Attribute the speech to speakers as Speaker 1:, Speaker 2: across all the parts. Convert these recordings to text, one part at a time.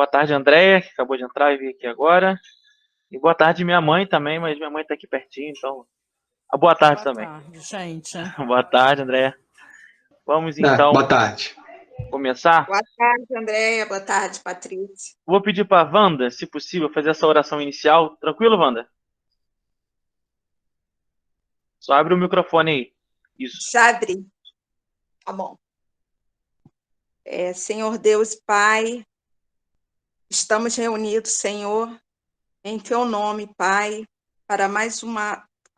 Speaker 1: Boa tarde, Andréia, que acabou de entrar e veio aqui agora. E boa tarde, minha mãe também, mas minha mãe está aqui pertinho, então. Boa tarde
Speaker 2: Boa
Speaker 1: também.
Speaker 2: tarde, gente.
Speaker 1: Boa tarde, Andréia. Vamos então
Speaker 3: Boa tarde.
Speaker 1: começar.
Speaker 4: Boa tarde, Andréia. Boa tarde, Patrícia.
Speaker 1: Vou pedir para a Wanda, se possível, fazer essa oração inicial. Tranquilo, Wanda? Só abre o microfone aí. Isso.
Speaker 4: Já abri. Tá bom. Senhor Deus Pai, estamos reunidos, Senhor, em Teu nome, Pai, para mais um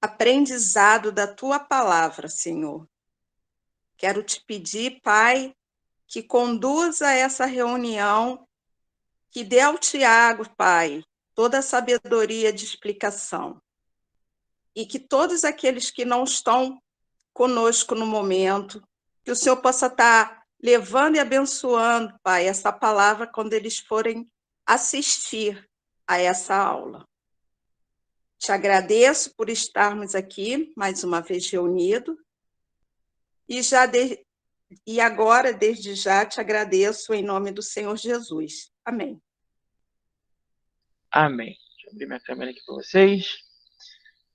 Speaker 4: aprendizado da Tua palavra, Senhor. Quero te pedir, Pai, que conduza essa reunião, que dê ao Tiago, Pai, toda a sabedoria de explicação. E que todos aqueles que não estão conosco no momento, que o Senhor possa estar levando e abençoando, Pai, essa palavra quando eles forem assistir a essa aula. Te agradeço por estarmos aqui, mais uma vez reunidos, e agora, desde já, te agradeço em nome do Senhor Jesus. Amém.
Speaker 1: Amém. Deixa eu abrir minha câmera aqui para vocês.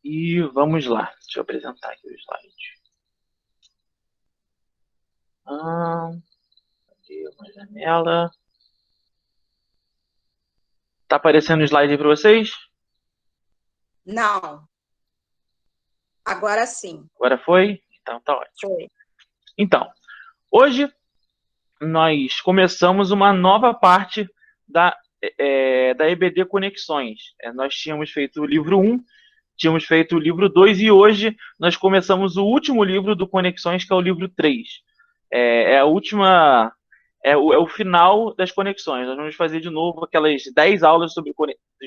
Speaker 1: E vamos lá. Deixa eu apresentar aqui o slide. Aqui uma janela. Tá aparecendo o slide aí para vocês?
Speaker 4: Não. Agora sim.
Speaker 1: Agora foi? Então tá ótimo.
Speaker 4: Foi.
Speaker 1: Então, hoje nós começamos uma nova parte da EBD Conexões. Nós tínhamos feito o livro 1, tínhamos feito o livro 2 e hoje nós começamos o último livro do Conexões, que é o livro 3. A última... É o final das conexões. Nós vamos fazer de novo aquelas 10 aulas sobre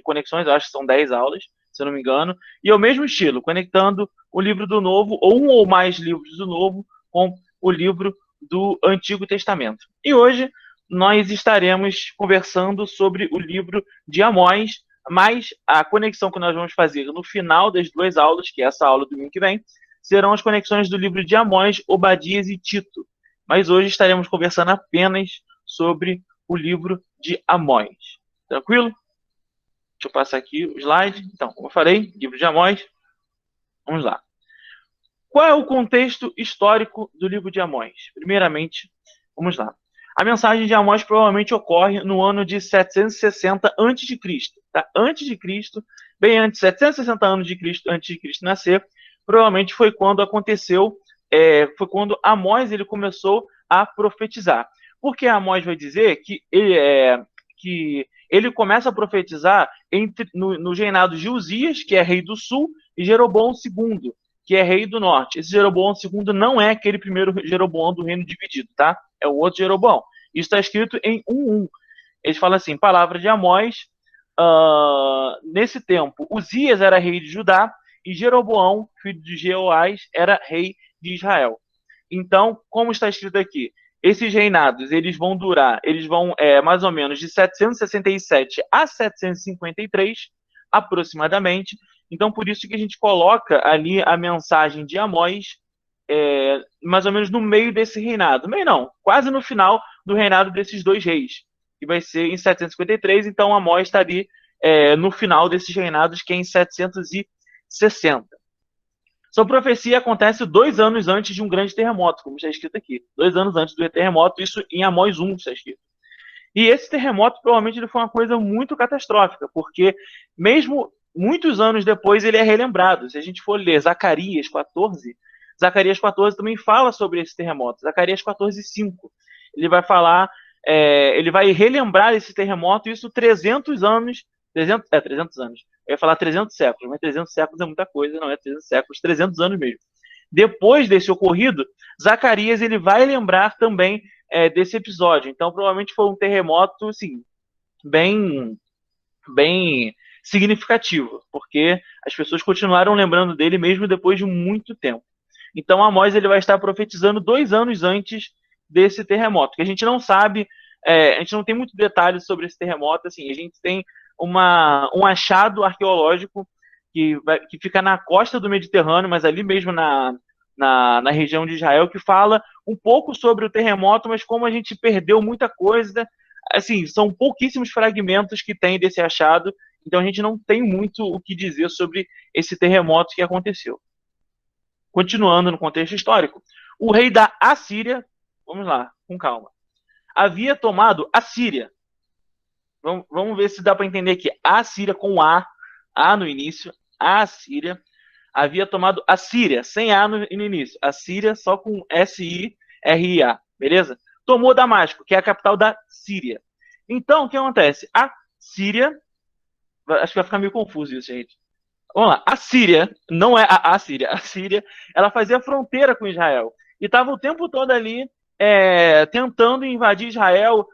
Speaker 1: conexões, eu acho que são 10 aulas, se eu não me engano, e é o mesmo estilo, conectando o livro do Novo, ou um ou mais livros do Novo, com o livro do Antigo Testamento. E hoje nós estaremos conversando sobre o livro de Amós, mas a conexão que nós vamos fazer no final das 2 aulas, que é essa aula do domingo que vem, serão as conexões do livro de Amós, Obadias e Tito. Mas hoje estaremos conversando apenas sobre o livro de Amós. Tranquilo? Deixa eu passar aqui o slide. Então, como eu falei, livro de Amós. Vamos lá. Qual é o contexto histórico do livro de Amós? Primeiramente, vamos lá. A mensagem de Amós provavelmente ocorre no ano de 760 a.C. Tá? Antes de Cristo, bem antes, 760 anos de Cristo, antes de Cristo nascer, provavelmente foi quando aconteceu, foi quando Amós ele começou a profetizar. Porque Amós vai dizer que ele começa a profetizar nos reinados de Uzias, que é rei do sul, e Jeroboão II, que é rei do norte. Esse Jeroboão II não é aquele primeiro Jeroboão do reino dividido, tá? É o outro Jeroboão. Isso está escrito em 1:1. Eles falam assim, palavra de Amós, nesse tempo, Uzias era rei de Judá, e Jeroboão, filho de Jeoás, era rei de Israel. Então, como está escrito aqui, esses reinados, eles vão mais ou menos de 767 a 753, aproximadamente. Então, por isso que a gente coloca ali a mensagem de Amós, mais ou menos no meio desse reinado. Meio não, quase no final do reinado desses 2 reis, que vai ser em 753, então Amós está ali no final desses reinados, que é em 760. Sua profecia acontece 2 anos antes de um grande terremoto, como está escrito aqui. 2 anos antes do terremoto, isso em Amós 1 está escrito. E esse terremoto provavelmente ele foi uma coisa muito catastrófica, porque mesmo muitos anos depois ele é relembrado. Se a gente for ler Zacarias 14 também fala sobre esse terremoto. Zacarias 14:5. Ele vai falar, ele vai relembrar esse terremoto, isso 300 anos. 300 anos. Eu ia falar 300 séculos, mas 300 séculos é muita coisa, não é 300 séculos, 300 anos mesmo. Depois desse ocorrido, Zacarias ele vai lembrar também desse episódio. Então, provavelmente foi um terremoto, assim, bem significativo, porque as pessoas continuaram lembrando dele mesmo depois de muito tempo. Então, Amós ele vai estar profetizando 2 anos antes desse terremoto, que a gente não sabe, a gente não tem muito detalhes sobre esse terremoto, assim, a gente tem um achado arqueológico que fica na costa do Mediterrâneo, mas ali mesmo na região de Israel, que fala um pouco sobre o terremoto, mas como a gente perdeu muita coisa, assim, são pouquíssimos fragmentos que tem desse achado, então a gente não tem muito o que dizer sobre esse terremoto que aconteceu. Continuando no contexto histórico, o rei da Assíria, vamos lá, com calma, havia tomado a Síria. Vamos ver se dá para entender aqui. A Síria com A no início, a Assíria havia tomado a Síria, sem A no início. A Síria só com S-I-R-I-A, beleza? Tomou Damasco, que é a capital da Síria. Então, o que acontece? A Síria, acho que vai ficar meio confuso isso, gente. Vamos lá, a Síria, não é a Síria, a Síria, ela fazia fronteira com Israel. E estava o tempo todo ali tentando invadir Israel,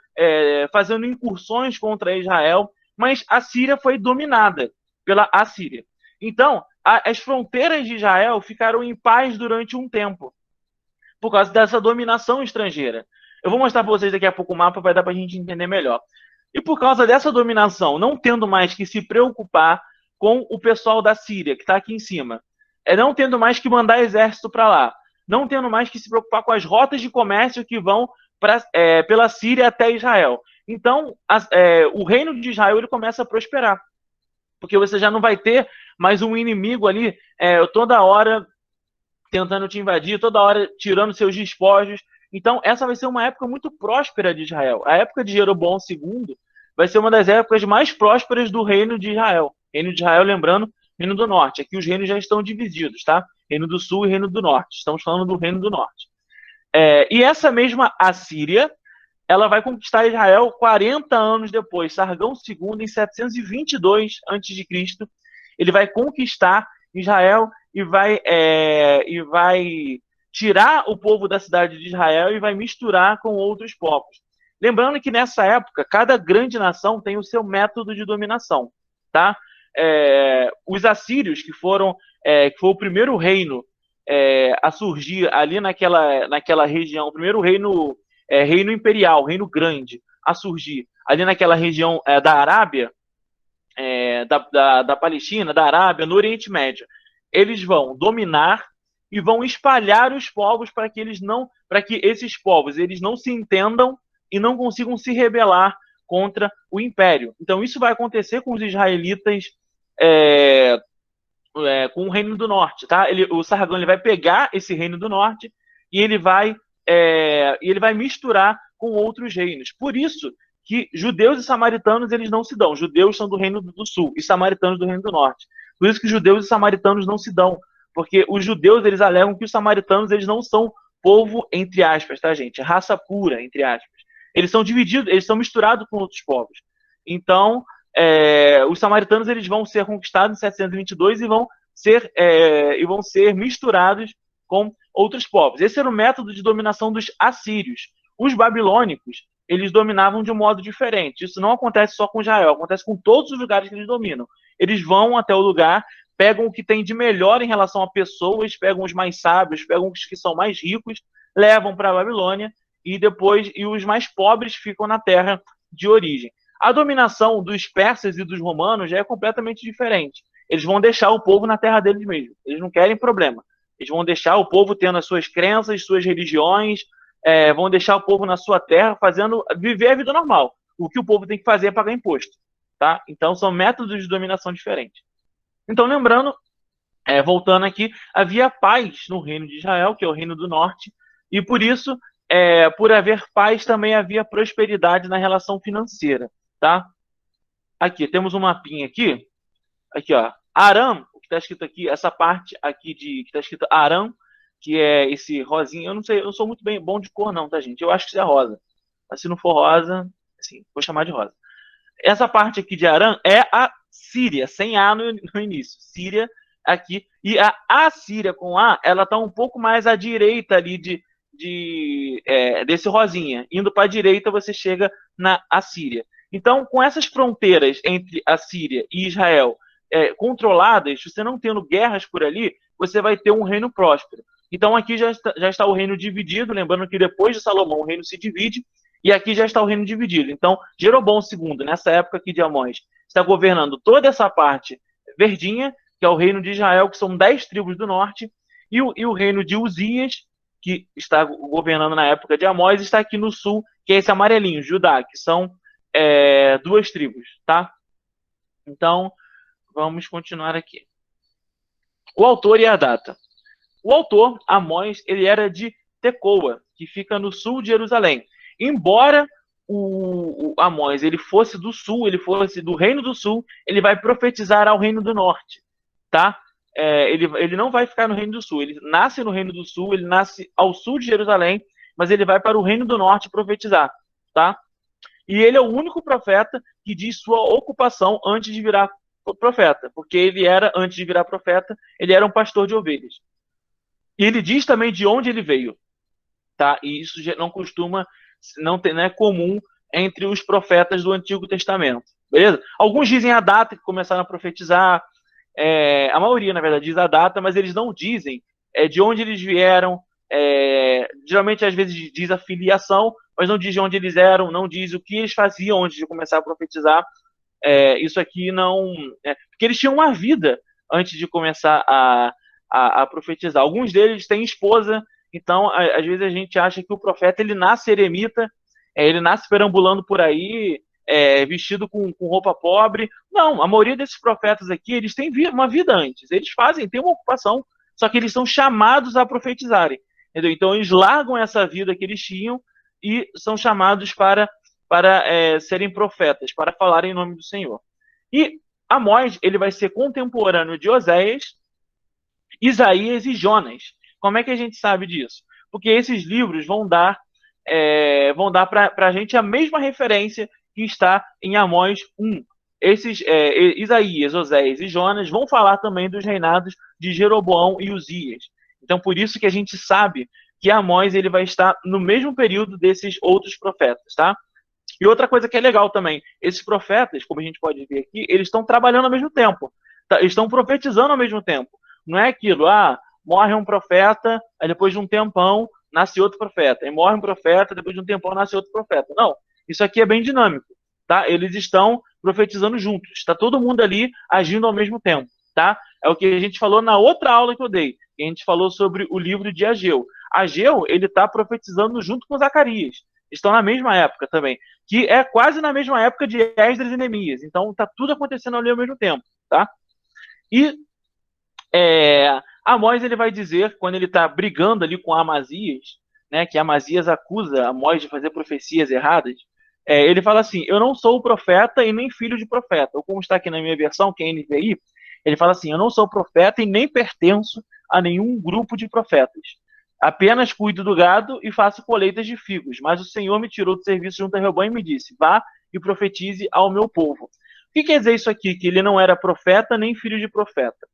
Speaker 1: fazendo incursões contra Israel, mas a Síria foi dominada pela Assíria. Então, as fronteiras de Israel ficaram em paz durante um tempo, por causa dessa dominação estrangeira. Eu vou mostrar para vocês daqui a pouco o mapa, vai dar para a gente entender melhor. E por causa dessa dominação, não tendo mais que se preocupar com o pessoal da Síria, que está aqui em cima, não tendo mais que mandar exército para lá, não tendo mais que se preocupar com as rotas de comércio que vão pela Síria até Israel. Então, o reino de Israel ele começa a prosperar, porque você já não vai ter mais um inimigo ali toda hora tentando te invadir, toda hora tirando seus despojos. Então, essa vai ser uma época muito próspera de Israel. A época de Jeroboão II vai ser uma das épocas mais prósperas do reino de Israel. Reino de Israel, lembrando, reino do norte. Aqui os reinos já estão divididos, tá? Reino do sul e reino do norte. Estamos falando do reino do norte. E essa mesma Assíria, ela vai conquistar Israel 40 anos depois. Sargão II, em 722 a.C., ele vai conquistar Israel e vai tirar o povo da cidade de Israel e vai misturar com outros povos. Lembrando que nessa época, cada grande nação tem o seu método de dominação, tá? Os assírios, que foi o primeiro reino a surgir ali naquela região, o primeiro reino imperial, reino grande, a surgir ali naquela região da Arábia, da Palestina, da Arábia, no Oriente Médio. Eles vão dominar e vão espalhar os povos para que esses povos eles não se entendam e não consigam se rebelar contra o Império. Então isso vai acontecer com os israelitas com o Reino do Norte, tá? O Sargão ele vai pegar esse Reino do Norte e ele vai misturar com outros reinos. Por isso que judeus e samaritanos eles não se dão. Judeus são do Reino do Sul e samaritanos do Reino do Norte. Por isso que judeus e samaritanos não se dão, porque os judeus eles alegam que os samaritanos eles não são povo entre aspas, tá, gente? Raça pura entre aspas. Eles são divididos, eles são misturados com outros povos. Então, os samaritanos eles vão ser conquistados em 722 e vão ser misturados com outros povos. Esse era o método de dominação dos assírios. Os babilônicos eles dominavam de um modo diferente. Isso não acontece só com Israel, acontece com todos os lugares que eles dominam. Eles vão até o lugar, pegam o que tem de melhor em relação a pessoas, pegam os mais sábios, pegam os que são mais ricos, levam para a Babilônia e os mais pobres ficam na terra de origem. A dominação dos persas e dos romanos já é completamente diferente. Eles vão deixar o povo na terra deles mesmo. Eles não querem problema. Eles vão deixar o povo tendo as suas crenças, suas religiões, vão deixar o povo na sua terra viver a vida normal. O que o povo tem que fazer é pagar imposto. Tá? Então são métodos de dominação diferentes. Então lembrando, voltando aqui, havia paz no reino de Israel, que é o reino do norte, e por isso, por haver paz, também havia prosperidade na relação financeira. Tá? Aqui, temos um mapinha aqui, ó, Aram, o que está escrito aqui, essa parte aqui que está escrito Aram, que é esse rosinho, eu não sei, eu não sou muito bom de cor não, tá, gente? Eu acho que isso é rosa. Mas se não for rosa, assim, vou chamar de rosa. Essa parte aqui de Aram é a Síria, sem A no início. Síria aqui. E a Assíria com A, ela está um pouco mais à direita ali desse rosinha. Indo para a direita, você chega na Assíria. Então, com essas fronteiras entre a Síria e Israel controladas, você não tendo guerras por ali, você vai ter um reino próspero. Então, aqui já está o reino dividido, lembrando que depois de Salomão o reino se divide, e aqui já está o reino dividido. Então, Jeroboão II, nessa época aqui de Amós, está governando toda essa parte verdinha, que é o reino de Israel, que são 10 tribos do norte, e o reino de Uzias, que está governando na época de Amós, está aqui no sul, que é esse amarelinho, Judá, que são duas tribos, tá? Então, vamos continuar aqui. O autor e a data. O autor, Amós, ele era de Tecoa, que fica no sul de Jerusalém. Embora o Amós ele fosse do sul, ele fosse do reino do sul, ele vai profetizar ao reino do norte, tá? Ele não vai ficar no reino do sul, ele nasce no reino do sul, ele nasce ao sul de Jerusalém, mas ele vai para o reino do norte profetizar, tá? E ele é o único profeta que diz sua ocupação antes de virar profeta, porque ele era, antes de virar profeta, ele era um pastor de ovelhas. E ele diz também de onde ele veio, tá? E isso não costuma, não é comum entre os profetas do Antigo Testamento, beleza? Alguns dizem a data que começaram a profetizar, a maioria, na verdade, diz a data, mas eles não dizem de onde eles vieram. Geralmente, às vezes, diz a filiação, mas não diz de onde eles eram, não diz o que eles faziam antes de começar a profetizar. Isso aqui não... porque eles tinham uma vida antes de começar a profetizar. Alguns deles têm esposa, então, às vezes, a gente acha que o profeta ele nasce eremita, ele nasce perambulando por aí, vestido com roupa pobre. Não, a maioria desses profetas aqui, eles têm uma vida antes. Eles têm uma ocupação, só que eles são chamados a profetizarem. Entendeu? Então, eles largam essa vida que eles tinham e são chamados para serem profetas, para falar em nome do Senhor. E Amós, ele vai ser contemporâneo de Oséias, Isaías e Jonas. Como é que a gente sabe disso? Porque esses livros vão dar para a gente a mesma referência que está em Amós 1. Esses Isaías, Oséias e Jonas vão falar também dos reinados de Jeroboão e Uzias. Então, por isso que a gente sabe que Amós ele vai estar no mesmo período desses outros profetas, tá? E outra coisa que é legal também, esses profetas, como a gente pode ver aqui, eles estão trabalhando ao mesmo tempo, tá? Eles estão profetizando ao mesmo tempo. Não é aquilo, morre um profeta, aí depois de um tempão nasce outro profeta, aí morre um profeta, depois de um tempão nasce outro profeta. Não, isso aqui é bem dinâmico, tá? Eles estão profetizando juntos, está todo mundo ali agindo ao mesmo tempo, tá? É o que a gente falou na outra aula que eu dei, que a gente falou sobre o livro de Ageu. Ageu, ele está profetizando junto com Zacarias, estão na mesma época também, que é quase na mesma época de Esdras e Neemias, então está tudo acontecendo ali ao mesmo tempo, tá? E Amós ele vai dizer, quando ele está brigando ali com Amazias, né, que Amazias acusa Amós de fazer profecias erradas, ele fala assim, eu não sou profeta e nem filho de profeta, ou como está aqui na minha versão, que é NVI, ele fala assim, eu não sou profeta e nem pertenço a nenhum grupo de profetas, apenas cuido do gado e faço colheitas de figos, mas o Senhor me tirou do serviço junto ao rebanho e me disse, vá e profetize ao meu povo. O que quer dizer isso aqui? Que ele não era profeta nem filho de profeta.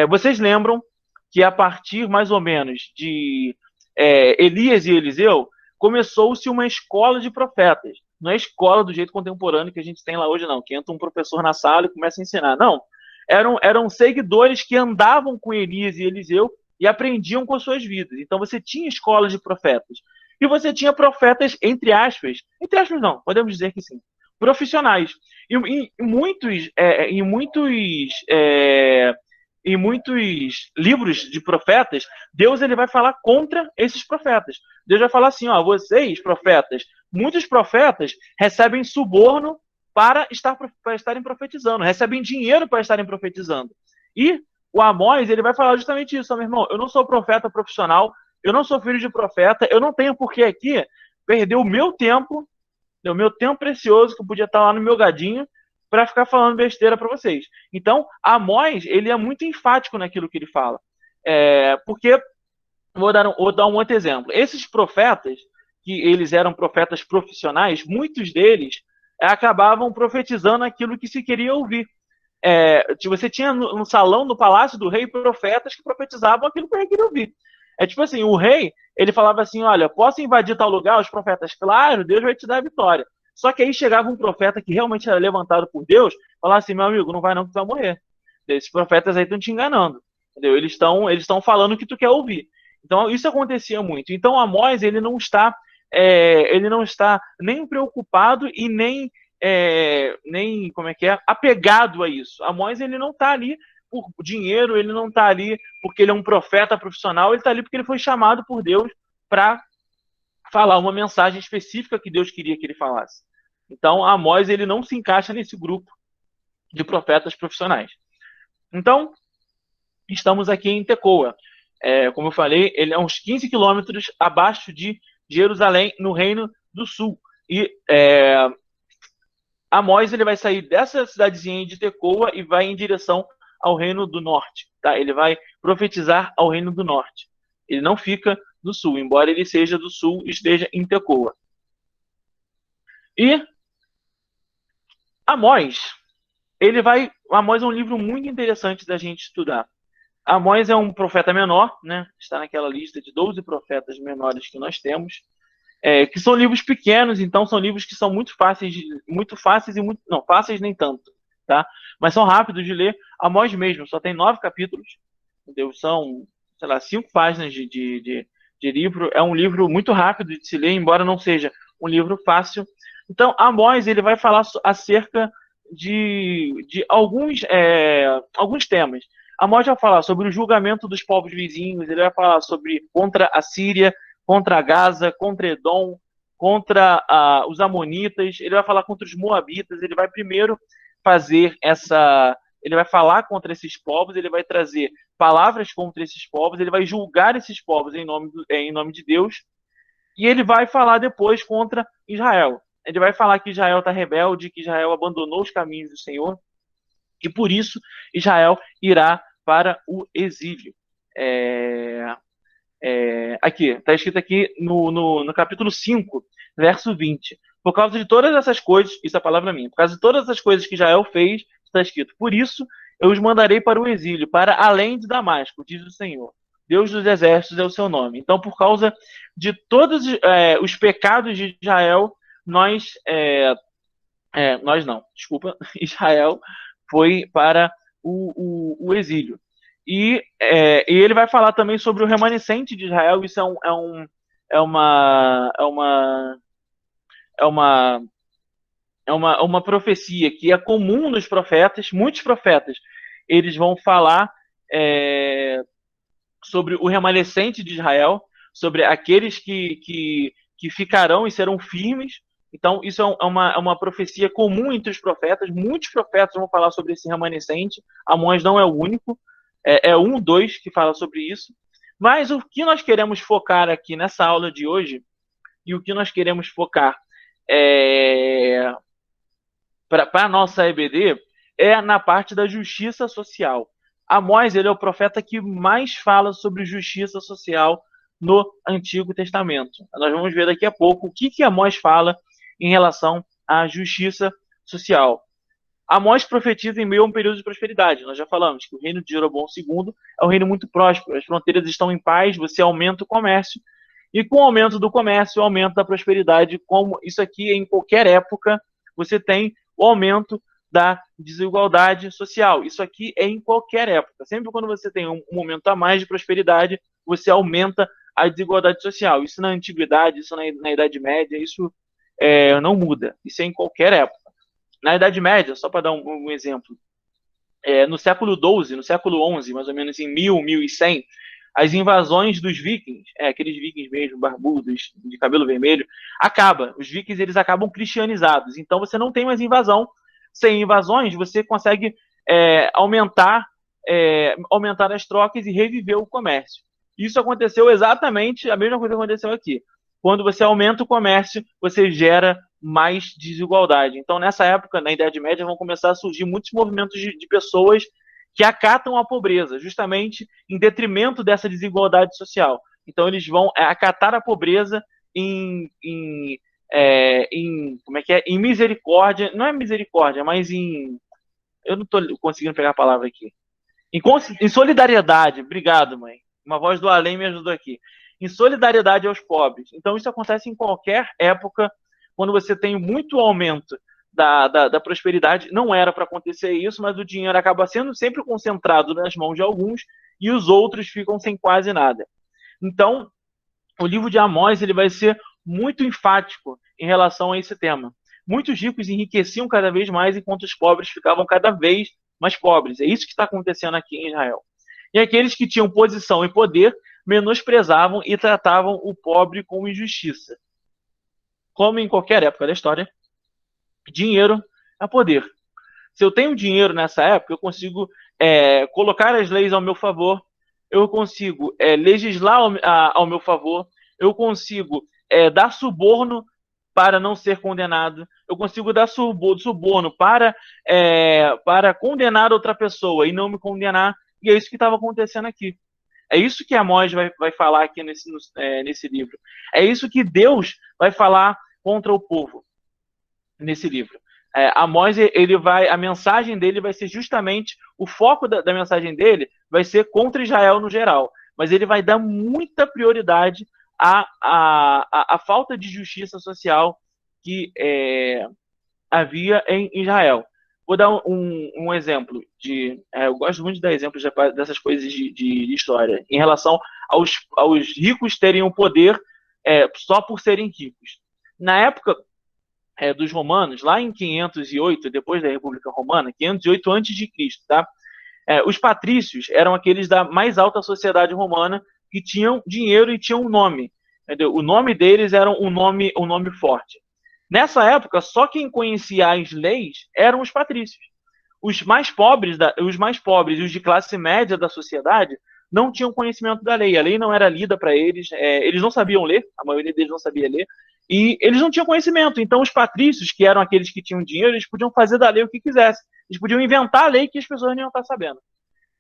Speaker 1: Vocês lembram que a partir mais ou menos de Elias e Eliseu, começou-se uma escola de profetas. Não é escola do jeito contemporâneo que a gente tem lá hoje, não, que entra um professor na sala e começa a ensinar. Não, eram seguidores que andavam com Elias e Eliseu e aprendiam com as suas vidas. Então você tinha escolas de profetas. E você tinha profetas, entre aspas não, podemos dizer que sim, profissionais. E em muitos livros de profetas, Deus ele vai falar contra esses profetas. Deus vai falar assim, vocês, profetas, muitos profetas recebem suborno para estarem profetizando, recebem dinheiro para estarem profetizando. E o Amós, ele vai falar justamente isso, meu irmão, eu não sou profeta profissional, eu não sou filho de profeta, eu não tenho por que aqui perder o meu tempo precioso, que eu podia estar lá no meu gadinho, para ficar falando besteira para vocês. Então, Amós, ele é muito enfático naquilo que ele fala. Porque, vou dar um outro exemplo. Esses profetas, que eles eram profetas profissionais, muitos deles acabavam profetizando aquilo que se queria ouvir. Você tinha no salão, no palácio do rei, profetas que profetizavam aquilo que o rei queria ouvir. Tipo assim, o rei, ele falava assim, olha, posso invadir tal lugar? Os profetas, claro, Deus vai te dar a vitória. Só que aí chegava um profeta que realmente era levantado por Deus, falava assim, meu amigo, não vai não que tu vai morrer. Esses profetas aí estão te enganando. Entendeu? Eles estão falando o que tu quer ouvir. Então, isso acontecia muito. Então, Amós, ele não está nem preocupado e nem apegado a isso. Amós, ele não está ali por dinheiro, ele não está ali porque ele é um profeta profissional, ele está ali porque ele foi chamado por Deus para falar uma mensagem específica que Deus queria que ele falasse. Então, Amós ele não se encaixa nesse grupo de profetas profissionais. Então, estamos aqui em Tecoa. Como eu falei, ele é uns 15 quilômetros abaixo de Jerusalém, no Reino do Sul. E Amós ele vai sair dessa cidadezinha de Tecoa e vai em direção ao Reino do Norte. Tá? Ele vai profetizar ao Reino do Norte. Ele não fica no Sul, embora ele seja do Sul e esteja em Tecoa. E Amós, Amós é um livro muito interessante da gente estudar. Amós é um profeta menor, né? Está naquela lista de 12 profetas menores que nós temos, que são livros pequenos, então são livros que são muito fáceis e muito, não, fáceis nem tanto, tá? Mas são rápidos de ler. Amós mesmo só tem 9 capítulos, entendeu? São, sei lá, 5 páginas de livro. É um livro muito rápido de se ler, embora não seja um livro fácil. Então, Amós ele vai falar acerca de alguns temas. Amós vai falar sobre o julgamento dos povos vizinhos, ele vai falar sobre contra a Síria, contra Gaza, contra Edom, contra os Amonitas, ele vai falar contra os Moabitas, ele vai primeiro ele vai falar contra esses povos, ele vai trazer palavras contra esses povos, ele vai julgar esses povos em nome de Deus, e ele vai falar depois contra Israel. Ele vai falar que Israel está rebelde, que Israel abandonou os caminhos do Senhor, e por isso Israel irá para o exílio. Aqui, está escrito aqui no capítulo 5, verso 20. Por causa de todas essas coisas, isso é a palavra minha, por causa de todas essas coisas que Israel fez, está escrito, por isso eu os mandarei para o exílio, para além de Damasco, diz o Senhor. Deus dos exércitos é o seu nome. Então, por causa de todos os pecados de Israel, Israel foi para o exílio. E ele vai falar também sobre o remanescente de Israel. Isso é uma profecia que é comum nos profetas. Muitos profetas eles vão falar sobre o remanescente de Israel, sobre aqueles que ficarão e serão firmes. Então, isso é uma profecia comum entre os profetas. Muitos profetas vão falar sobre esse remanescente. Amós não é o único. É um, dois que fala sobre isso. Mas o que nós queremos focar aqui nessa aula de hoje, e o que nós queremos focar para a nossa EBD, é na parte da justiça social. Amós ele é o profeta que mais fala sobre justiça social no Antigo Testamento. Nós vamos ver daqui a pouco o que Amós fala em relação à justiça social. Amós profetiza em meio a um período de prosperidade. Nós já falamos que o reino de Jeroboão II é um reino muito próspero. As fronteiras estão em paz, você aumenta o comércio. E com o aumento do comércio, o aumento da prosperidade, como isso aqui em qualquer época, você tem o aumento da desigualdade social. Isso aqui é em qualquer época. Sempre quando você tem um momento a mais de prosperidade, você aumenta a desigualdade social. Isso na antiguidade, isso na Idade Média, isso não muda. Isso é em qualquer época. Na Idade Média, só para dar um exemplo, no século XII, no século XI, mais ou menos em 1100, as invasões dos vikings, aqueles vikings mesmo, barbudos, de cabelo vermelho, acaba. Os vikings eles acabam cristianizados. Então você não tem mais invasão. Sem invasões, você consegue aumentar as trocas e reviver o comércio. Isso aconteceu exatamente a mesma coisa que aconteceu aqui. Quando você aumenta o comércio, você gera mais desigualdade. Então, nessa época, na Idade Média, vão começar a surgir muitos movimentos de pessoas que acatam a pobreza, justamente em detrimento dessa desigualdade social. Então, eles vão acatar a pobreza em misericórdia, não é misericórdia, mas eu não estou conseguindo pegar a palavra aqui. Em solidariedade, obrigado, mãe. Uma voz do além me ajudou aqui. Em solidariedade aos pobres. Então, isso acontece em qualquer época, quando você tem muito aumento da prosperidade. Não era para acontecer isso, mas o dinheiro acaba sendo sempre concentrado nas mãos de alguns e os outros ficam sem quase nada. Então, o livro de Amós ele vai ser muito enfático em relação a esse tema. Muitos ricos enriqueciam cada vez mais, enquanto os pobres ficavam cada vez mais pobres. É isso que está acontecendo aqui em Israel. E aqueles que tinham posição e poder menosprezavam e tratavam o pobre com injustiça. Como em qualquer época da história, Dinheiro é poder. Se eu tenho dinheiro nessa época, eu consigo colocar as leis ao meu favor, eu consigo legislar ao meu favor, eu consigo dar suborno para não ser condenado, eu consigo dar suborno para condenar outra pessoa e não me condenar, e é isso que estava acontecendo aqui. É isso que Amós vai falar aqui nesse livro. É isso que Deus vai falar contra o povo nesse livro. Amós, a mensagem dele vai ser justamente, o foco da mensagem dele vai ser contra Israel no geral, mas ele vai dar muita prioridade à falta de justiça social que havia em Israel. Vou dar um exemplo eu gosto muito de dar exemplos dessas coisas de história, em relação aos ricos terem o poder só por serem ricos. Na época dos romanos, lá em 508, depois da República Romana, 508 a.C., tá? Os patrícios eram aqueles da mais alta sociedade romana que tinham dinheiro e tinham um nome. Entendeu? O nome deles era um nome forte. Nessa época, só quem conhecia as leis eram os patrícios. Os mais pobres e os de classe média da sociedade não tinham conhecimento da lei. A lei não era lida para eles, eles não sabiam ler, a maioria deles não sabia ler, e eles não tinham conhecimento. Então, os patrícios, que eram aqueles que tinham dinheiro, eles podiam fazer da lei o que quisessem. Eles podiam inventar a lei que as pessoas não iam estar sabendo.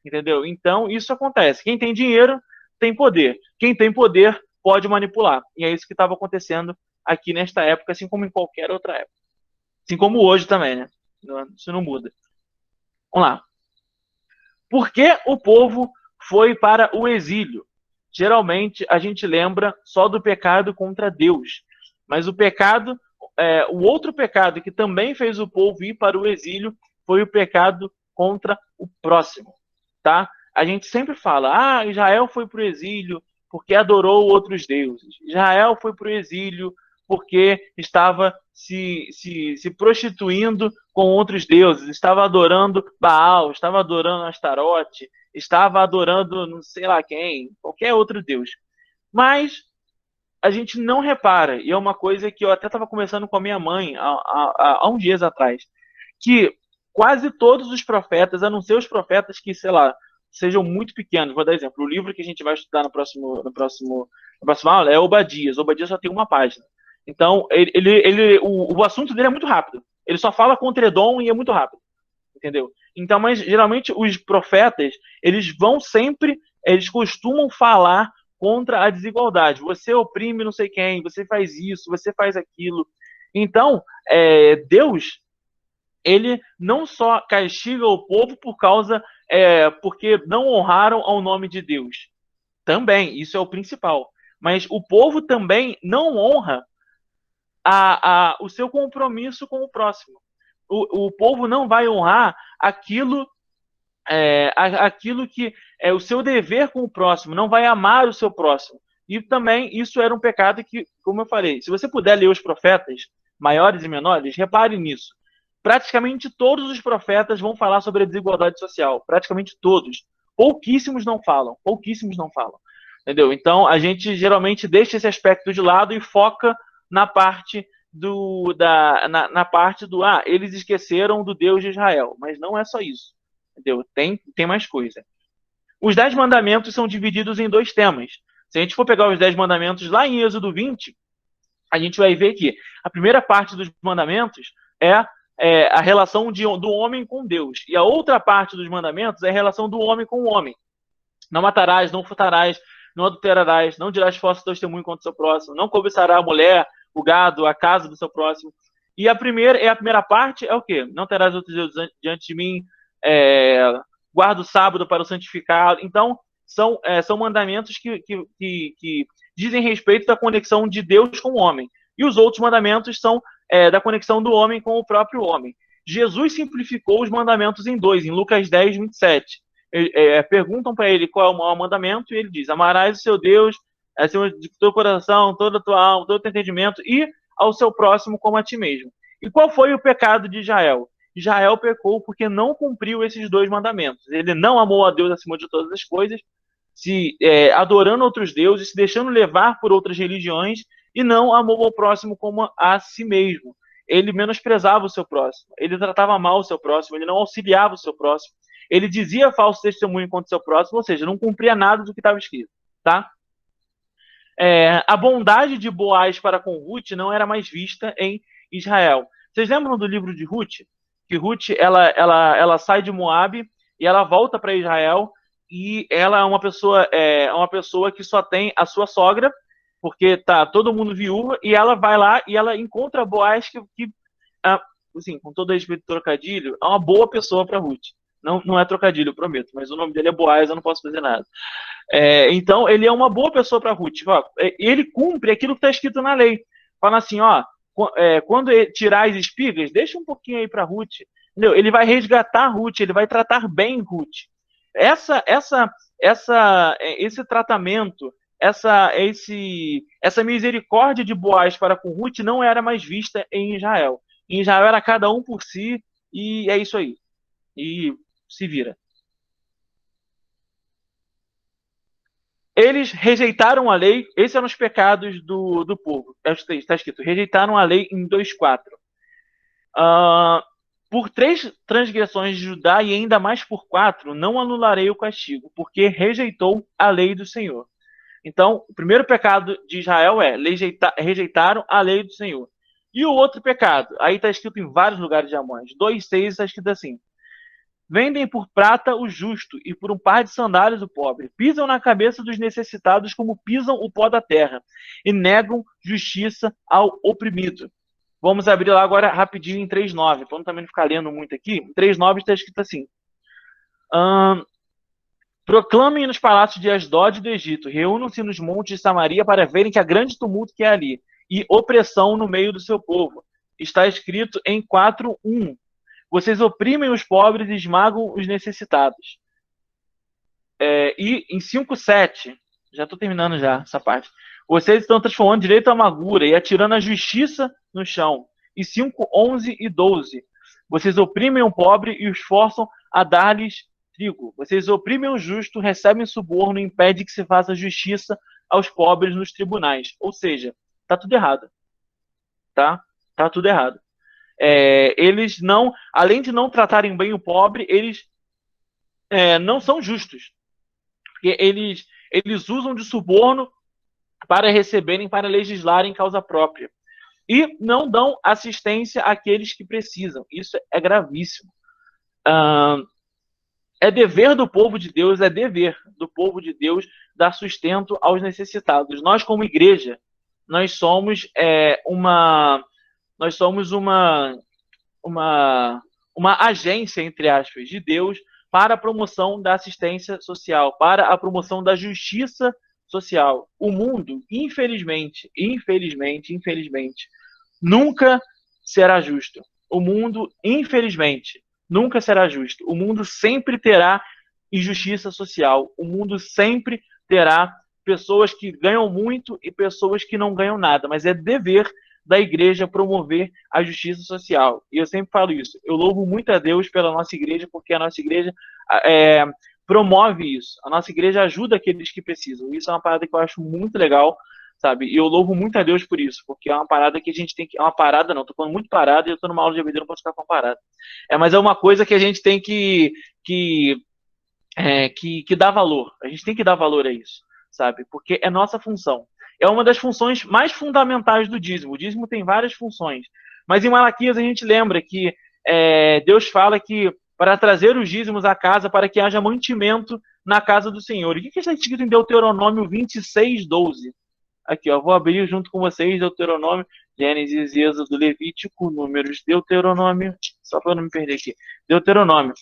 Speaker 1: Entendeu? Então, isso acontece. Quem tem dinheiro tem poder. Quem tem poder pode manipular. E é isso que estava acontecendo aqui nesta época, assim como em qualquer outra época. Assim como hoje também, né? Isso não muda. Vamos lá. Por que o povo foi para o exílio? Geralmente a gente lembra só do pecado contra Deus, mas o outro pecado que também fez o povo ir para o exílio foi o pecado contra o próximo, tá? A gente sempre fala, Israel foi para o exílio porque adorou outros deuses. Israel foi para o exílio porque estava se prostituindo com outros deuses, estava adorando Baal, estava adorando Astarote, estava adorando não sei lá quem, qualquer outro deus. Mas a gente não repara, e é uma coisa que eu até estava conversando com a minha mãe há uns dias atrás, que quase todos os profetas, a não ser os profetas que, sei lá, sejam muito pequenos. Vou dar exemplo. O livro que a gente vai estudar na próxima aula é Obadias. Obadias só tem uma página. Então, o assunto dele é muito rápido. Ele só fala contra Edom e é muito rápido. Entendeu? Então, mas geralmente os profetas, eles costumam falar contra a desigualdade. Você oprime não sei quem, você faz isso, você faz aquilo. Então, Deus, ele não só castiga o povo porque não honraram ao nome de Deus. Também, isso é o principal. Mas o povo também não honra o seu compromisso com o próximo. O povo não vai honrar aquilo que é o seu dever com o próximo, não vai amar o seu próximo. E também isso era um pecado que, como eu falei, se você puder ler os profetas, maiores e menores, repare nisso. Praticamente todos os profetas vão falar sobre a desigualdade social. Praticamente todos. Pouquíssimos não falam. Pouquíssimos não falam. Entendeu? Então, a gente geralmente deixa esse aspecto de lado e foca na parte eles esqueceram do Deus de Israel. Mas não é só isso. Entendeu? Tem mais coisa. Os 10 mandamentos são divididos em 2 temas. Se a gente for pegar os 10 mandamentos lá em Êxodo 20, a gente vai ver que a primeira parte dos mandamentos é a relação do homem com Deus. E a outra parte dos mandamentos é a relação do homem com o homem. Não matarás, não furtarás, não adulterarás, não dirás falso testemunho contra o seu próximo, não cobiçará a mulher, o gado, a casa do seu próximo. E a primeira parte é o quê? Não terás outros deuses diante de mim, guarda o sábado para o santificado. Então, são mandamentos que dizem respeito da conexão de Deus com o homem. E os outros mandamentos são da conexão do homem com o próprio homem. Jesus simplificou os mandamentos em 2, em Lucas 10, 27. Perguntam para ele qual é o maior mandamento, e ele diz: amarás o seu Deus acima de todo o coração, toda a tua alma, todo o teu entendimento, e ao seu próximo como a ti mesmo. E qual foi o pecado de Israel? Israel pecou porque não cumpriu esses 2 mandamentos. Ele não amou a Deus acima de todas as coisas, adorando outros deuses, se deixando levar por outras religiões, e não amou o próximo como a si mesmo. ele menosprezava o seu próximo, ele tratava mal o seu próximo, ele não auxiliava o seu próximo, ele dizia falso testemunho contra o seu próximo, ou seja, não cumpria nada do que estava escrito, tá? A bondade de Boaz para com Ruth não era mais vista em Israel. Vocês lembram do livro de Ruth? Que Ruth ela sai de Moabe e ela volta para Israel, e ela é uma pessoa que só tem a sua sogra, porque tá todo mundo viúva, e ela vai lá e ela encontra Boaz que assim, com todo respeito ao trocadilho, é uma boa pessoa para Ruth. Não, não é trocadilho, eu prometo, mas o nome dele é Boaz, eu não posso fazer nada. Então, ele é uma boa pessoa para Ruth. Ó, ele cumpre aquilo que está escrito na lei. Fala assim, ó, quando tirar as espigas, deixa um pouquinho aí para Ruth. Entendeu? Ele vai resgatar Ruth, ele vai tratar bem Ruth. Esse tratamento, essa misericórdia de Boaz para com Ruth não era mais vista em Israel. Em Israel era cada um por si, e é isso aí. E se vira. Eles rejeitaram a lei, esses eram os pecados do povo. Está escrito, rejeitaram a lei em 2:4. Por 3 transgressões de Judá e ainda mais por 4, não anularei o castigo, porque rejeitou a lei do Senhor. Então, o primeiro pecado de Israel é rejeitaram a lei do Senhor. E o outro pecado, aí está escrito em vários lugares de Amós, 2:6 está escrito assim: vendem por prata o justo e por um par de sandálias o pobre. Pisam na cabeça dos necessitados como pisam o pó da terra e negam justiça ao oprimido. Vamos abrir lá agora rapidinho em 3:9, para não também ficar lendo muito aqui. Em 3:9 está escrito assim: proclamem nos palácios de Asdod e do Egito, reúnam-se nos montes de Samaria para verem que há grande tumulto que é ali, e opressão no meio do seu povo. Está escrito em 4:1. Vocês oprimem os pobres e esmagam os necessitados. E em 5:7, já estou terminando já essa parte. Vocês estão transformando direito à amargura e atirando a justiça no chão. E 5:11 e 12. Vocês oprimem o pobre e os forçam a dar-lhes trigo. Vocês oprimem o justo, recebem suborno e impedem que se faça justiça aos pobres nos tribunais. Ou seja, tá tudo errado. Tá tudo errado. Eles não, além de não tratarem bem o pobre, eles não são justos. Porque eles usam de suborno para receberem, para legislarem em causa própria. E não dão assistência àqueles que precisam. Isso é gravíssimo. É dever do povo de Deus, dar sustento aos necessitados. Nós, como igreja, nós somos uma agência, entre aspas, de Deus para a promoção da assistência social, para a promoção da justiça social. O mundo, infelizmente, nunca será justo. O mundo, infelizmente, nunca será justo. O mundo sempre terá injustiça social. O mundo sempre terá pessoas que ganham muito e pessoas que não ganham nada. Mas é dever da igreja promover a justiça social. E eu sempre falo isso. Eu louvo muito a Deus pela nossa igreja, porque a nossa igreja promove isso. A nossa igreja ajuda aqueles que precisam. Isso é uma parada que eu acho muito legal, sabe? E eu louvo muito a Deus por isso, porque é uma parada que a gente tem que... É uma parada não, tô falando muito parada e eu tô numa aula de EBD, não posso ficar com parada. Mas é uma coisa que a gente tem que dar valor. A gente tem que dar valor a isso, sabe? Porque é nossa função. É uma das funções mais fundamentais do dízimo. O dízimo tem várias funções. Mas em Malaquias a gente lembra que Deus fala que para trazer os dízimos à casa, para que haja mantimento na casa do Senhor. E o que está escrito em Deuteronômio 26:12? Aqui, ó, vou abrir junto com vocês Deuteronômio, Gênesis, Êxodo, Levítico, Números, Deuteronômio, só para eu não me perder aqui. Deuteronômio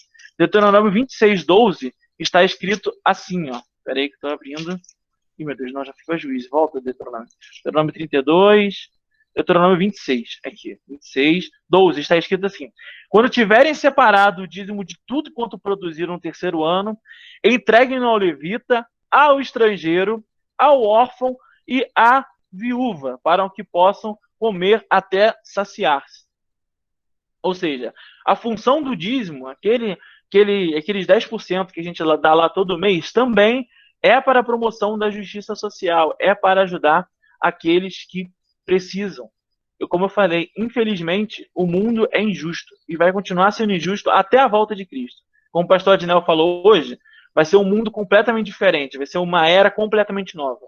Speaker 1: 26:12 está escrito assim, ó. Espera aí que estou abrindo. Ih, meu Deus, não, já ficou a juízo. Volta, Deuteronômio. Deuteronômio 32, Deuteronômio 26. Aqui, 26:12 está escrito assim: quando tiverem separado o dízimo de tudo quanto produziram no terceiro ano, entreguem-no ao levita, ao estrangeiro, ao órfão e à viúva, para que possam comer até saciar-se. Ou seja, a função do dízimo, aqueles 10% que a gente dá lá todo mês, também é para a promoção da justiça social, é para ajudar aqueles que precisam. como eu falei, infelizmente, o mundo é injusto e vai continuar sendo injusto até a volta de Cristo. Como o pastor Adnel falou hoje, vai ser um mundo completamente diferente, vai ser uma era completamente nova.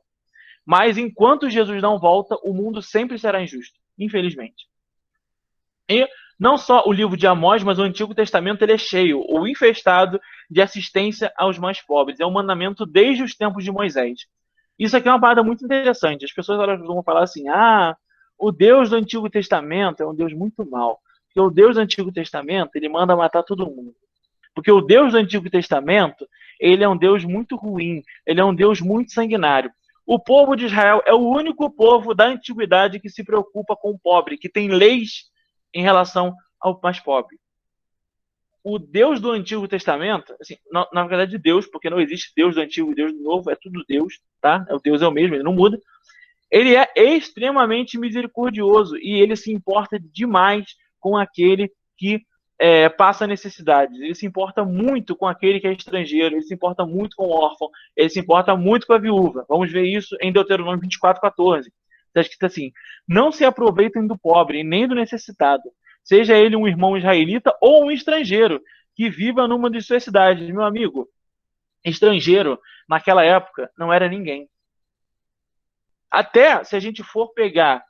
Speaker 1: Mas enquanto Jesus não volta, o mundo sempre será injusto, infelizmente. E não só o livro de Amós, mas o Antigo Testamento ele é cheio, ou infestado, de assistência aos mais pobres. É um mandamento desde os tempos de Moisés. Isso aqui é uma parada muito interessante. As pessoas elas vão falar assim: ah, o Deus do Antigo Testamento é um Deus muito mau. Porque o Deus do Antigo Testamento ele manda matar todo mundo. Porque o Deus do Antigo Testamento ele é um Deus muito ruim. Ele é um Deus muito sanguinário. O povo de Israel é o único povo da antiguidade que se preocupa com o pobre, que tem leis em relação ao mais pobre. O Deus do Antigo Testamento, assim, na verdade Deus, porque não existe Deus do Antigo e Deus do Novo, é tudo Deus, tá? O Deus é o mesmo, ele não muda. Ele é extremamente misericordioso e ele se importa demais com aquele que passa necessidades. Ele se importa muito com aquele que é estrangeiro, ele se importa muito com o órfão, ele se importa muito com a viúva. Vamos ver isso em Deuteronômio 24:14. Está escrito assim: não se aproveitem do pobre nem do necessitado, seja ele um irmão israelita ou um estrangeiro que viva numa de suas cidades. Meu amigo, estrangeiro naquela época não era ninguém. Até se a gente for pegar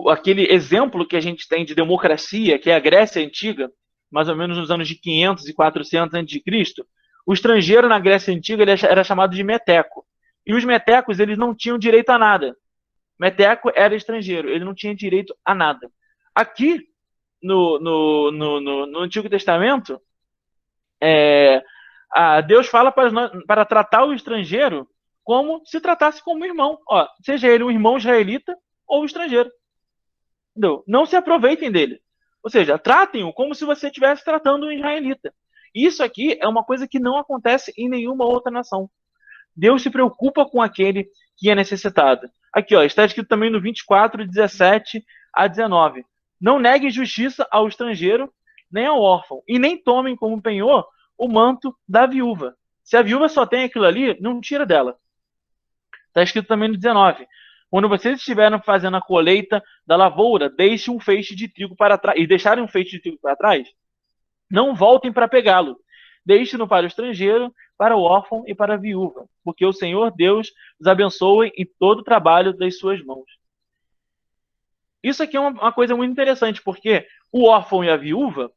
Speaker 1: aquele exemplo que a gente tem de democracia, que é a Grécia Antiga, mais ou menos nos anos de 500 e 400 a.C., o estrangeiro na Grécia Antiga ele era chamado de meteco. E os metecos eles não tinham direito a nada. Meteco era estrangeiro, ele não tinha direito a nada. Aqui, no Antigo Testamento, Deus fala para tratar o estrangeiro como se tratasse como irmão. Ó, seja ele um irmão israelita ou estrangeiro. Entendeu? Não se aproveitem dele. Ou seja, tratem-o como se você estivesse tratando um israelita. Isso aqui é uma coisa que não acontece em nenhuma outra nação. Deus se preocupa com aquele que é necessitado. Aqui, ó, está escrito também no 24:17-19. Não neguem justiça ao estrangeiro, nem ao órfão, e nem tomem como penhor o manto da viúva. Se a viúva só tem aquilo ali, não tira dela. Está escrito também no 19. Quando vocês estiverem fazendo a colheita da lavoura, deixem um feixe de trigo para trás, e deixarem um feixe de trigo para trás, não voltem para pegá-lo. Deixe-no para o estrangeiro, para o órfão e para a viúva, porque o Senhor Deus os abençoe em todo o trabalho das suas mãos. Isso aqui é uma coisa muito interessante, porque o órfão e a viúva,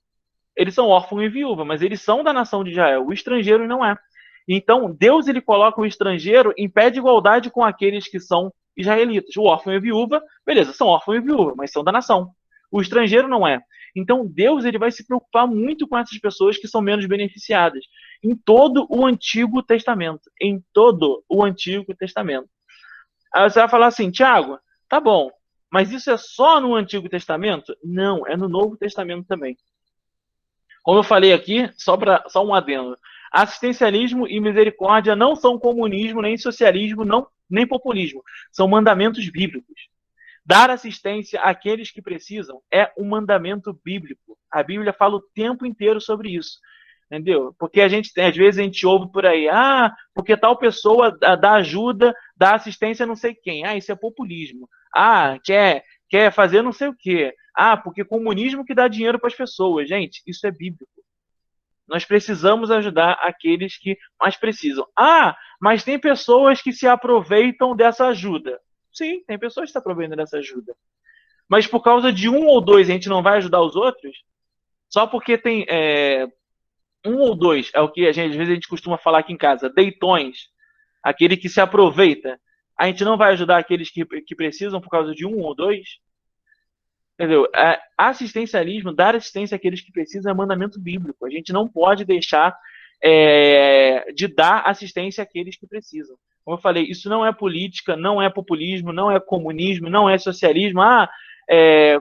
Speaker 1: eles são órfão e viúva, mas eles são da nação de Israel, o estrangeiro não é. Então, Deus ele coloca o estrangeiro em pé de igualdade com aqueles que são israelitas. O órfão e a viúva, beleza, são órfão e viúva, mas são da nação. O estrangeiro não é. Então, Deus ele vai se preocupar muito com essas pessoas que são menos beneficiadas. Em todo o Antigo Testamento. Em todo o Antigo Testamento. Aí você vai falar assim, Tiago, tá bom, mas isso é só no Antigo Testamento? Não, é no Novo Testamento também. Como eu falei aqui, só um adendo. Assistencialismo e misericórdia não são comunismo, nem socialismo, nem populismo. São mandamentos bíblicos. Dar assistência àqueles que precisam é um mandamento bíblico. A Bíblia fala o tempo inteiro sobre isso. Entendeu? Porque às vezes a gente ouve por aí, porque tal pessoa dá ajuda, dá assistência a não sei quem. Isso é populismo. Quer fazer não sei o quê. Porque comunismo que dá dinheiro para as pessoas. Gente, isso é bíblico. Nós precisamos ajudar aqueles que mais precisam. Mas tem pessoas que se aproveitam dessa ajuda. Sim, tem pessoas que se aproveitam dessa ajuda. Mas por causa de um ou dois a gente não vai ajudar os outros? Só porque tem um ou dois, é o que às vezes a gente costuma falar aqui em casa, deitões, aquele que se aproveita. A gente não vai ajudar aqueles que precisam por causa de um ou dois? Entendeu? Assistencialismo, dar assistência àqueles que precisam é mandamento bíblico. A gente não pode deixar de dar assistência àqueles que precisam. Como eu falei, isso não é política, não é populismo, não é comunismo, não é socialismo.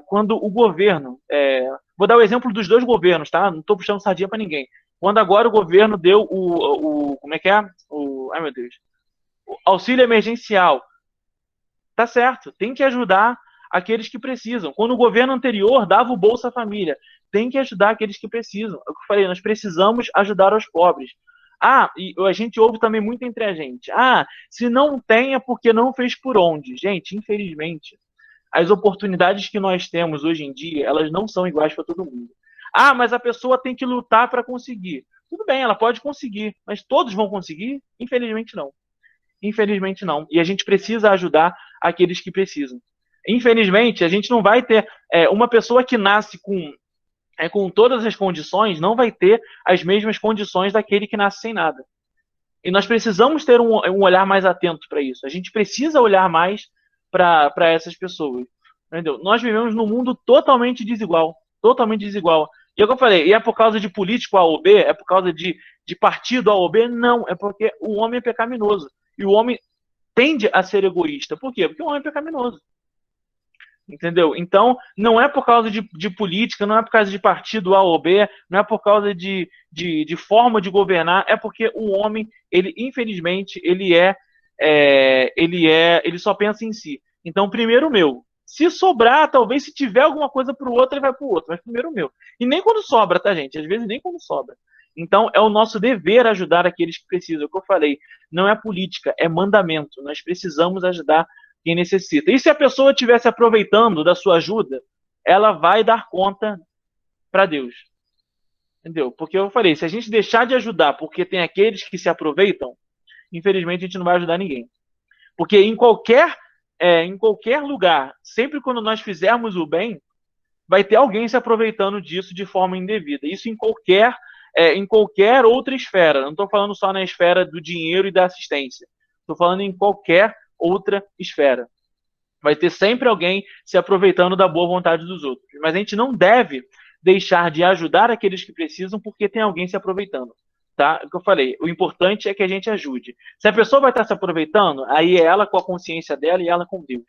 Speaker 1: Quando o governo... vou dar o exemplo dos dois governos, tá? Não estou puxando sardinha para ninguém. Quando agora o governo deu como é que é? Ai, meu Deus. O auxílio emergencial. Tá certo, tem que ajudar aqueles que precisam. Quando o governo anterior dava o Bolsa Família, tem que ajudar aqueles que precisam. É o que eu falei, nós precisamos ajudar os pobres. E a gente ouve também muito entre a gente. Se não tem é porque não fez por onde. Gente, infelizmente, as oportunidades que nós temos hoje em dia, elas não são iguais para todo mundo. Mas a pessoa tem que lutar para conseguir. Tudo bem, ela pode conseguir, mas todos vão conseguir? Infelizmente não. Infelizmente não. E a gente precisa ajudar aqueles que precisam. Infelizmente, a gente não vai ter uma pessoa que nasce com todas as condições, não vai ter as mesmas condições daquele que nasce sem nada. E nós precisamos ter um olhar mais atento para isso. A gente precisa olhar mais para essas pessoas. Entendeu? Nós vivemos num mundo totalmente desigual. Totalmente desigual. E é o que eu falei, e é por causa de político A ou B? É por causa de partido A ou B? Não, é porque o homem é pecaminoso. E o homem tende a ser egoísta. Por quê? Porque o homem é pecaminoso. Entendeu? Então, não é por causa de política, não é por causa de partido A ou B, não é por causa de forma de governar, é porque o homem, ele, infelizmente, ele só pensa em si. Então, primeiro o meu. Se sobrar, talvez se tiver alguma coisa para o outro, ele vai para o outro, mas primeiro o meu. E nem quando sobra, tá, gente? Às vezes nem quando sobra. Então, é o nosso dever ajudar aqueles que precisam. É o que eu falei. Não é política, é mandamento. Nós precisamos ajudar quem necessita. E se a pessoa estiver se aproveitando da sua ajuda, ela vai dar conta para Deus. Entendeu? Porque eu falei, se a gente deixar de ajudar porque tem aqueles que se aproveitam, infelizmente a gente não vai ajudar ninguém. Porque em qualquer lugar, sempre quando nós fizermos o bem, vai ter alguém se aproveitando disso de forma indevida. Isso em qualquer outra esfera. Não estou falando só na esfera do dinheiro e da assistência. Estou falando em qualquer outra esfera. Vai ter sempre alguém se aproveitando da boa vontade dos outros. Mas a gente não deve deixar de ajudar aqueles que precisam porque tem alguém se aproveitando. Tá? O que eu falei, o importante é que a gente ajude. Se a pessoa vai estar se aproveitando, aí é ela com a consciência dela e ela com Deus.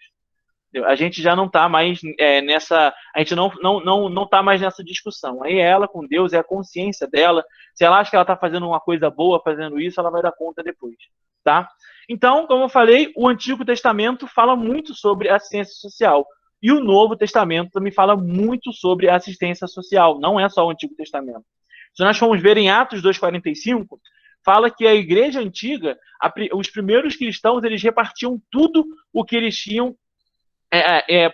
Speaker 1: A gente já não está mais nessa. A gente não tá mais nessa discussão. Aí é ela com Deus, é a consciência dela. Se ela acha que ela está fazendo uma coisa boa fazendo isso, ela vai dar conta depois. Tá? Então, como eu falei, o Antigo Testamento fala muito sobre assistência social. E o Novo Testamento também fala muito sobre assistência social. Não é só o Antigo Testamento. Se nós formos ver em Atos 2,45, fala que a igreja antiga, os primeiros cristãos, eles repartiam tudo o que eles tinham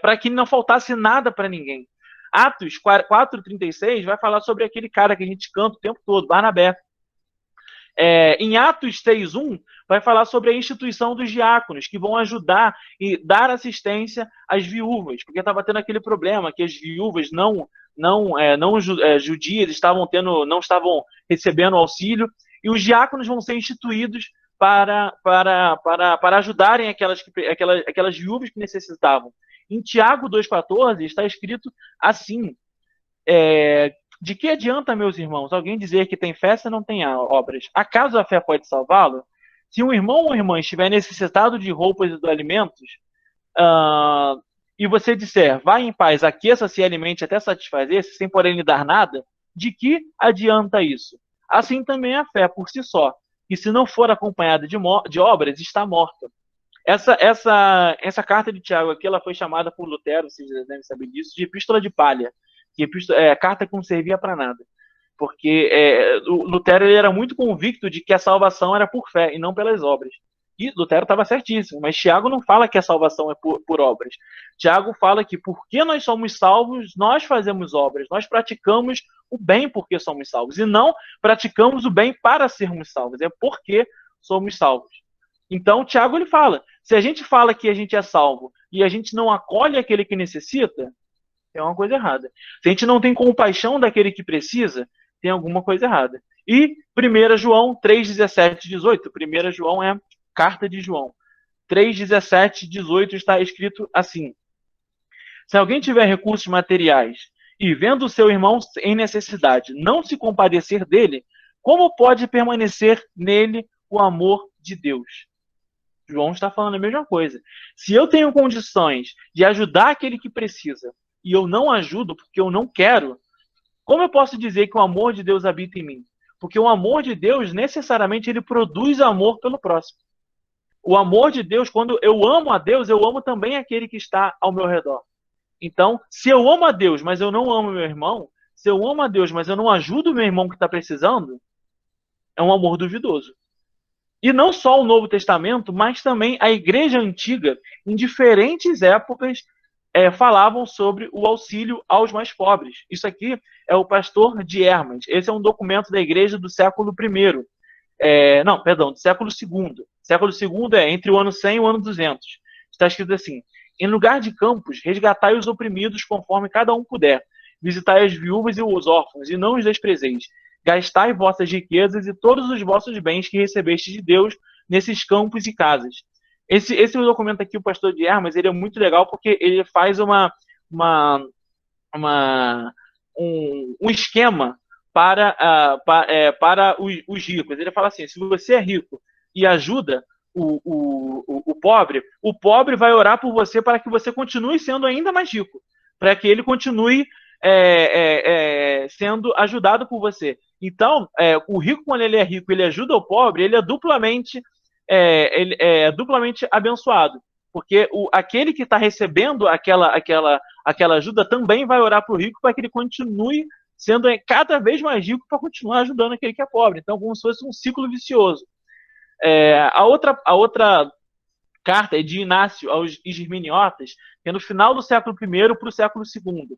Speaker 1: para que não faltasse nada para ninguém. Atos 4,36 vai falar sobre aquele cara que a gente canta o tempo todo, Barnabé. Em Atos 6,1 vai falar sobre a instituição dos diáconos, que vão ajudar e dar assistência às viúvas, porque estava tendo aquele problema que as viúvas judias não estavam recebendo auxílio, e os diáconos vão ser instituídos para ajudarem aquelas viúvas que necessitavam. Em Tiago 2,14 está escrito assim: de que adianta, meus irmãos, alguém dizer que tem fé se não tem obras? Acaso a fé pode salvá-lo? Se um irmão ou irmã estiver necessitado de roupas e de alimentos, e você disser, vá em paz, aqueça-se e alimente até satisfazer-se, sem porém lhe dar nada, de que adianta isso? Assim também a fé por si só, e se não for acompanhada de obras, está morta. Essa carta de Tiago aqui, ela foi chamada por Lutero, vocês devem saber disso, de epístola de palha, que carta que não servia para nada. Porque o Lutero ele era muito convicto de que a salvação era por fé e não pelas obras. E Lutero estava certíssimo, mas Tiago não fala que a salvação é por obras. Tiago fala que porque nós somos salvos, nós fazemos obras, nós praticamos o bem porque somos salvos, e não praticamos o bem para sermos salvos, é porque somos salvos. Então, Tiago ele fala, se a gente fala que a gente é salvo e a gente não acolhe aquele que necessita, tem uma coisa errada. Se a gente não tem compaixão daquele que precisa, tem alguma coisa errada. E 1 João 3, 17, 18. 1 João é carta de João. 3, 17, 18 está escrito assim: se alguém tiver recursos materiais e vendo o seu irmão em necessidade não se compadecer dele, como pode permanecer nele o amor de Deus? João está falando a mesma coisa. Se eu tenho condições de ajudar aquele que precisa e eu não ajudo porque eu não quero, como eu posso dizer que o amor de Deus habita em mim? Porque o amor de Deus, necessariamente, ele produz amor pelo próximo. O amor de Deus, quando eu amo a Deus, eu amo também aquele que está ao meu redor. Então, se eu amo a Deus, mas eu não amo meu irmão, se eu amo a Deus, mas eu não ajudo o meu irmão que está precisando, é um amor duvidoso. E não só o Novo Testamento, mas também a Igreja Antiga, em diferentes épocas, falavam sobre o auxílio aos mais pobres. Isso aqui é o Pastor de Hermas. Esse é um documento da Igreja do século I. Não, perdão, do século II. Século II é entre o ano 100 e o ano 200. Está escrito assim: em lugar de campos, resgatai os oprimidos conforme cada um puder. Visitai as viúvas e os órfãos, e não os desprezeis. Gastai vossas riquezas e todos os vossos bens que recebestes de Deus nesses campos e casas. Esse documento aqui, o Pastor de Hermas, ele é muito legal porque ele faz uma, um esquema para os ricos. Ele fala assim: se você é rico e ajuda o pobre vai orar por você para que você continue sendo ainda mais rico, para que ele continue sendo ajudado por você. Então, o rico, quando ele é rico, ele ajuda o pobre, ele é duplamente abençoado, porque aquele que está recebendo aquela ajuda também vai orar para o rico para que ele continue sendo cada vez mais rico para continuar ajudando aquele que é pobre. Então, como se fosse um ciclo vicioso. A outra carta é de Inácio aos Ismeniotas, que é no final do século I para o século II.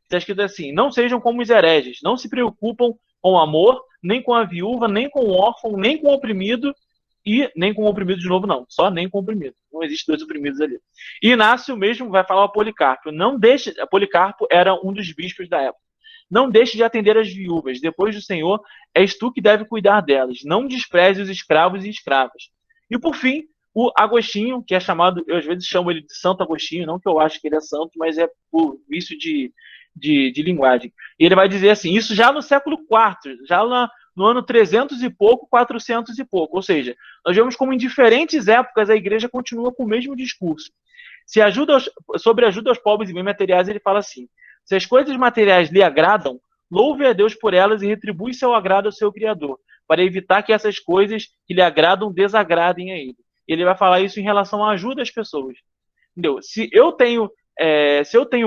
Speaker 1: Está escrito assim: não sejam como os hereges, não se preocupam com o amor, nem com a viúva, nem com o órfão, nem com o oprimido, e nem com o oprimido de novo, não. Só nem com o oprimido. Não existe dois oprimidos ali. E Inácio mesmo vai falar ao Policarpo. Não deixe. Policarpo era um dos bispos da época. Não deixe de atender as viúvas. Depois do Senhor, és tu que deve cuidar delas. Não despreze os escravos e escravas. E por fim, o Agostinho, que é chamado, eu às vezes chamo ele de Santo Agostinho, não que eu acho que ele é santo, mas é por vício de linguagem. E ele vai dizer assim, isso já no século IV, já no ano 300 e pouco, 400 e pouco. Ou seja, nós vemos como em diferentes épocas a igreja continua com o mesmo discurso. Sobre ajuda aos pobres e bem materiais, ele fala assim: se as coisas materiais lhe agradam, louve a Deus por elas e retribui seu agrado ao seu Criador, para evitar que essas coisas que lhe agradam desagradem a ele. Ele vai falar isso em relação à ajuda às pessoas. Entendeu? Se eu tenho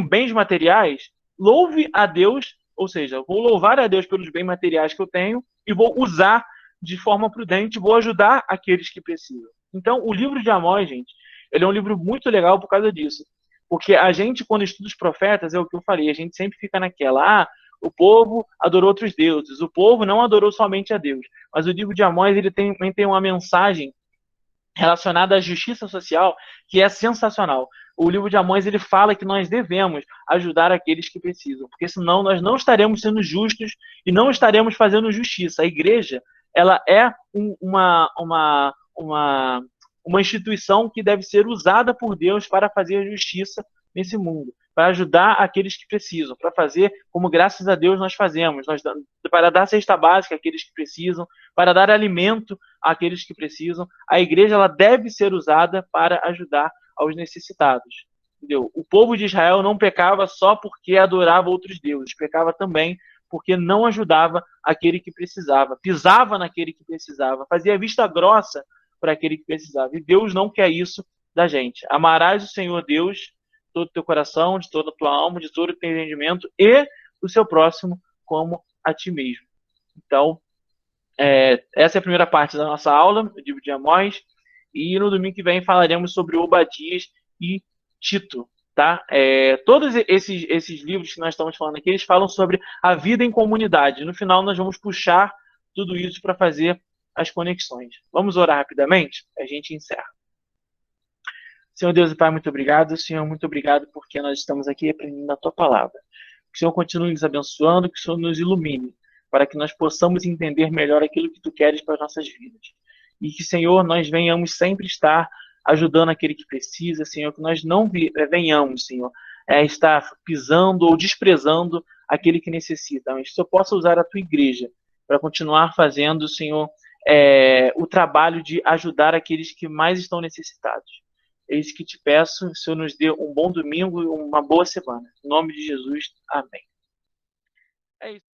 Speaker 1: bens materiais, louve a Deus, ou seja, vou louvar a Deus pelos bens materiais que eu tenho e vou usar de forma prudente, vou ajudar aqueles que precisam. Então, o livro de Amós, gente, ele é um livro muito legal por causa disso. Porque a gente, quando estuda os profetas, é o que eu falei, a gente sempre fica naquela, o povo adorou outros deuses, o povo não adorou somente a Deus. Mas o livro de Amós, ele também tem uma mensagem relacionada à justiça social que é sensacional. O livro de Amós, ele fala que nós devemos ajudar aqueles que precisam, porque senão nós não estaremos sendo justos e não estaremos fazendo justiça. A igreja, ela é uma instituição que deve ser usada por Deus para fazer justiça nesse mundo, para ajudar aqueles que precisam, para fazer como graças a Deus nós fazemos, para dar cesta básica àqueles que precisam, para dar alimento àqueles que precisam. A igreja, ela deve ser usada para ajudar aos necessitados. Entendeu? O povo de Israel não pecava só porque adorava outros deuses, pecava também porque não ajudava aquele que precisava, pisava naquele que precisava, fazia vista grossa para aquele que precisava. E Deus não quer isso da gente. Amarás o Senhor Deus de todo o teu coração, de toda a tua alma, de todo o teu entendimento e o seu próximo como a ti mesmo. Então, essa é a primeira parte da nossa aula, do livro de Amós, e no domingo que vem falaremos sobre Obadias e Tito. Tá? Todos esses livros que nós estamos falando aqui, eles falam sobre a vida em comunidade. No final, nós vamos puxar tudo isso para fazer as conexões. Vamos orar rapidamente? A gente encerra. Senhor Deus e Pai, muito obrigado. Senhor, muito obrigado porque nós estamos aqui aprendendo a Tua palavra. Que o Senhor continue nos abençoando, que o Senhor nos ilumine, para que nós possamos entender melhor aquilo que Tu queres para as nossas vidas. E que, Senhor, nós venhamos sempre estar ajudando aquele que precisa, Senhor, que nós não venhamos, Senhor, estar pisando ou desprezando aquele que necessita. Mas que o Senhor possa usar a Tua igreja para continuar fazendo, Senhor, o trabalho de ajudar aqueles que mais estão necessitados. É isso que te peço, o Senhor nos dê um bom domingo e uma boa semana. Em nome de Jesus, amém. É isso.